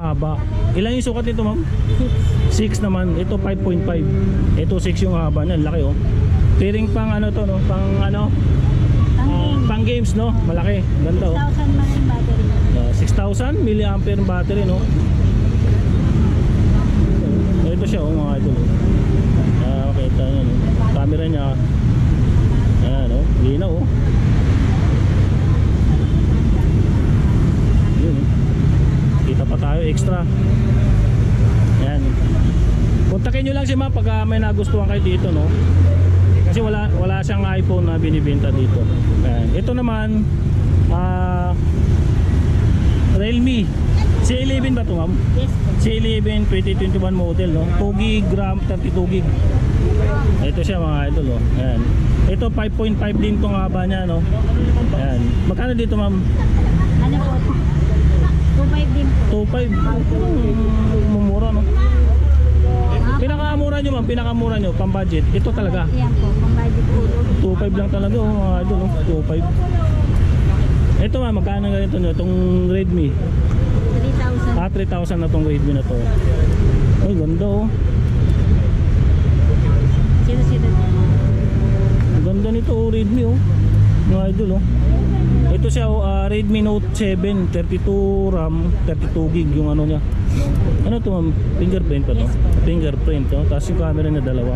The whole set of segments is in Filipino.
haba. Ilan yung sukat nito, ma'am? 6 naman. Ito 5.5. Ito 6 yung haba niya. Laki oh. Tiring pang ano to, no? Pang ano? Pang games, no? Malaki. Ganda oh. 6,000 man yung battery. 6,000 mAh battery, no? Ito siya oh, mga idol. Okay, ito yun. Camera niya. Ayan oh. Linaw oh. Yun oh. Kita pa tayo extra. Ayan. Kontakin nyo lang si ma'am pag may nagustuhan kayo dito, no? Kasi wala siyang iPhone na binibenta dito. Ayan. Ito naman Realme C11 ba ito, ma'am? Yes. C11 2021 model, no? 2 GB RAM, 32 GB. Ito siya mga idol, oh. Ayan. Ito 5.5 din tong haba niya, no? Ayan. Magkano dito, ma'am? Ano po? 2,500 din po. 2.5. Mumura, no? Pinakamura nyo, ma'am, pinakamura nyo, pang budget. Ito talaga. Yan po, pang budget po. 2.5 lang talaga, oh, mga idol, no? 2.5. Ito, ma'am, magkano ganito nyo? Itong Redmi. 3,000. 3,000 na tong Redmi na to. Ay, ganda, oh. Sino. Ang ganda nito, oh, Redmi, oh. Mga idol, oh. Ito siya, oh, Redmi Note 7, 32 RAM, 32 GB yung ano niya. Ano to, ma'am? Fingerprint pa to? Yes, Fingerprint, oh. Tapos yung camera na dalawa.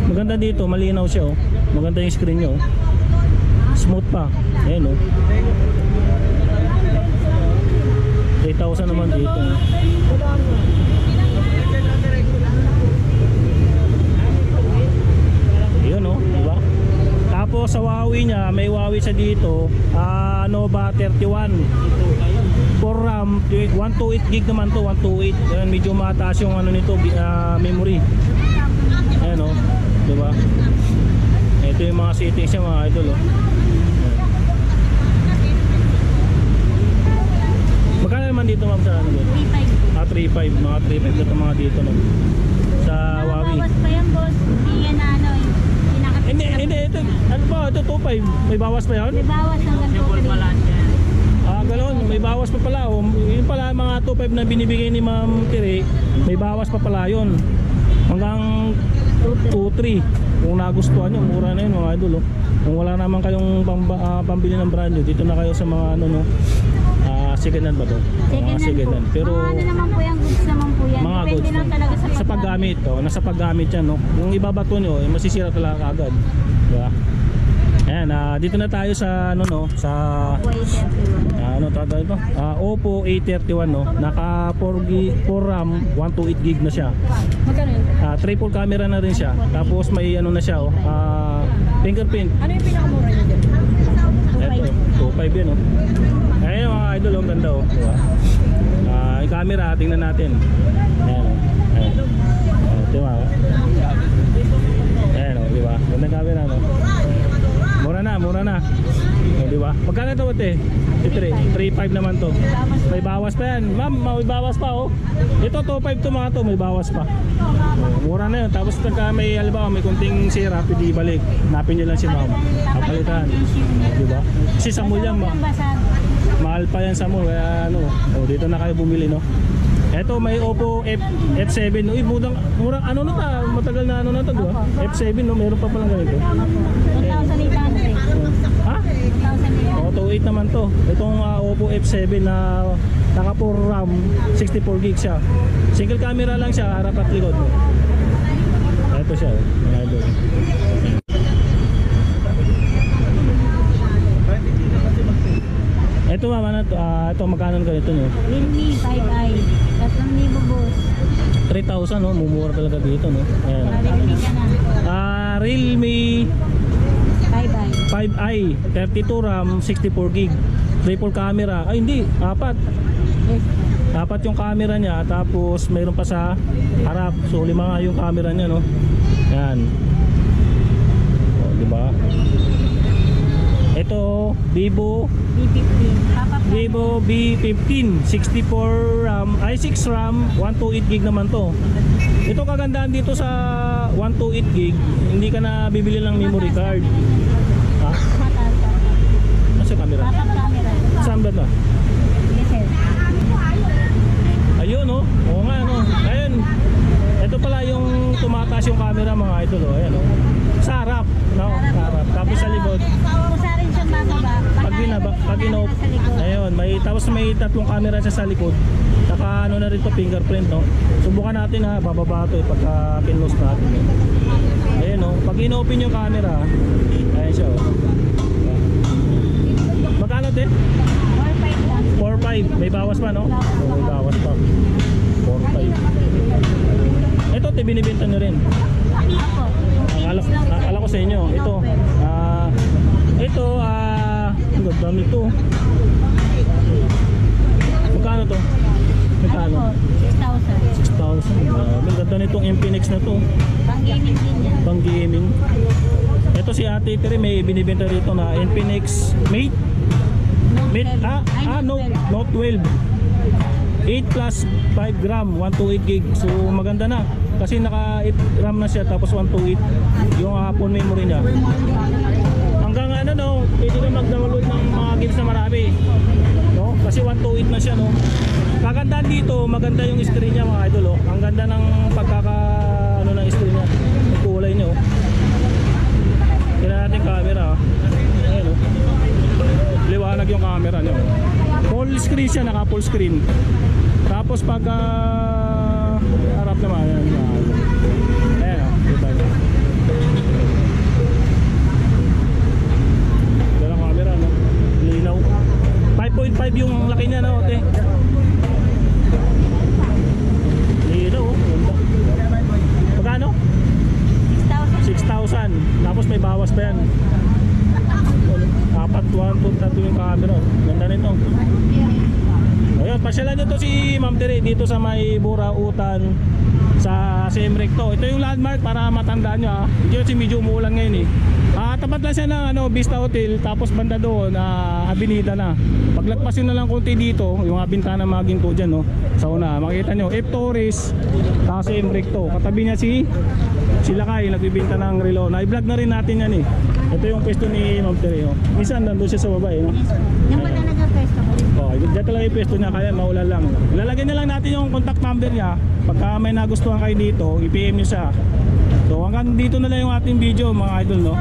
Maganda dito, malinaw siya, oh. Maganda yung screen niya, oh. Smooth pa. Ayan, oh. 3,000 naman dito. Yun, oh, diba? Tapos sa Huawei niya, may Huawei siya dito, Nova 31 4 RAM, 128 GB naman to, 128. Ayan, medyo mataas yung ano nito, memory. Ayan, oh, diba? Ito yung mga settings niya, mga idol, oh. Magkano naman dito, ma'am, sa ano dito? 3,500. 3.5, mga 3.5 na ito mga dito, no? Sa Huawei. Bawas pa yan, boss. Hindi yan na ano, Hindi, ito, ano ba? Ito 2.5, may bawas pa yan? may bawas hanggang 2,300. Ganoon, may bawas pa pala, oh. Yun pala, mga 2.5 na binibigay ni Ma'am Tiri, may bawas pa pala yun. Hanggang 2.3. Kung nagustuhan nyo, mura na yun, mga idol, oh. Kung wala naman kayong pambili ng brand nyo, dito na kayo sa mga ano, no? Second hand ba to? Second hand po. Pero mga ano naman po yan, goods naman po yan. mga Depende goods lang talaga sa paggamit, oh. Nasa paggamit yan, no? Kung ibabato nyo, masisira talaga agad, diba? Ayan, dito na tayo sa ano, no? Sa ano tawag ito? Oppo A31, no? Naka 4 RAM, 128 GB na siya. Magkano yun? Triple camera na rin siya. Tapos may ano na siya, oh. Fingerprint. Ano yung pinakamura nyo dyan? Ito, 2.5 yan, oh. Ayun mga idol, ang ganda, oh. Diba? Yung camera, tingnan natin. Ayan, oh. Ayan. Diba, oh. Ayan, oh, diba? Gandang camera, no? Mura na. O, diba? Magkano ito, ate? 3.5 naman to. May bawas pa yan. Ma'am, may bawas pa, oh. Ito, 2.5 to mga to, may bawas pa. O, mura na yun. Tapos pagka may, halimbawa, may kunting sira, pwede ibalik. Hanapin nyo lang si ma'am. Kapalitan. Diba? Kasi sa mall yan, mahal pa yan sa mall. Kaya ano, o, dito na kayo bumili, no? Eto, may Oppo F7. Uy, murang ano na ta, matagal na ano na to, diba? F7, no? Meron pa palang ganito. 1,800. Ha? 1,800. 2.8 naman to. Itong Oppo F7 na naka 4 RAM, 64 GB siya. Single camera lang siya, harap at likod. Ito siya, mga idol. Ito ma'am, ano to? Ito magkano ganito nyo? Realme 5i. 3,000 boss. 3,000, no? Mumura talaga dito, no? Ayan. Realme ka na. Realme 5i. 5i, 32 RAM, 64 GB. Triple camera. Ay hindi, 4. Yes. 4 yung camera niya, tapos mayroon pa sa harap. So 5 nga yung camera niya, no? Yan. O, diba? Ito, Vivo B15. Vivo B15, 64 RAM, ay 6 RAM, 128 GB naman to. Ito kagandahan dito sa 128 GB, hindi ka na bibili ng memory card. Ha? Mataas ka. Nasa camera? Tapak camera. Saan ba ito? Yes, sir. Ayun, idol, oh. Ayan, oh. Sa harap, no? Sa harap. Tapos sa likod, Kusa rin siyang bababa. pag inop, ayun, tapos may tatlong camera siya sa likod. Saka ano na rin to, fingerprint, no? Subukan natin ha, bababa to pagka pinlose natin. Ayun, no? Pag in-open yung camera, ayun siya, oh. Magkano din? 4-5 lang. 4.5, may bawas pa, no? May bawas pa. 4.5. Ito, binibenta nyo rin. Ako. Akala ko sa inyo. Ito, ang ganda nito. Magkano to? Magkano? Ako, 6,000. 6,000. Ang ganda nitong Infinix na to. Pang gaming din yan. Pang gaming. Ito si Ate Tere, may binibenta rito na Infinix Mate. Note 12. 8 plus 5 gram, 128 gig. So maganda na. Kasi naka 8 RAM na siya tapos 128 yung phone memory niya. Hanggang ano, no, pwede na mag-download ng mga games na marami. No? Kasi 128 na siya, no. Kagandaan dito, maganda yung screen niya mga idol, oh. Ang ganda ng ng screen niya. Yung kulay niya, oh. Tingnan natin camera, oh. Ayan, oh. Liwanag yung camera niya, oh. Full screen siya, naka full screen. Tapos pag harap naman, ayan, ayan, oh, diba? Ganda ng camera, no? Linaw. 5.5 yung laki niya, no, te? Linaw, oh. Ganda. Magkano? 6,000. Tapos may bawas pa yan. Apat, 1.2 yung camera. Ganda nito. Ayun, pasyalan nyo to si Ma'am Tere dito sa may Burautan sa CM Recto. Ito yung landmark para matandaan nyo, ha. Dito kasi medyo umuulan ngayon, eh. Tapat lang siya ng Vista Hotel, tapos banda doon Avenida na. Paglagpasin na lang konti dito, yung bintana maginto dyan, no, sa una, makita nyo F Torres, sa CM Recto. Katabi niya si Lakay, nagbibinta ng relo. Na-vlog na rin natin yan, eh. Ito yung pwesto ni Ma'am Tere, oh. Minsan nandun siya sa baba, eh, no? Yung ba talaga pwesto ko? Oh, dyan talaga yung pwesto niya, kaya maulan lang. Ilalagay na lang natin yung contact number niya. Pagka may nagustuhan kayo dito, i-PM niyo siya. So hanggang dito na lang yung ating video mga idol, no?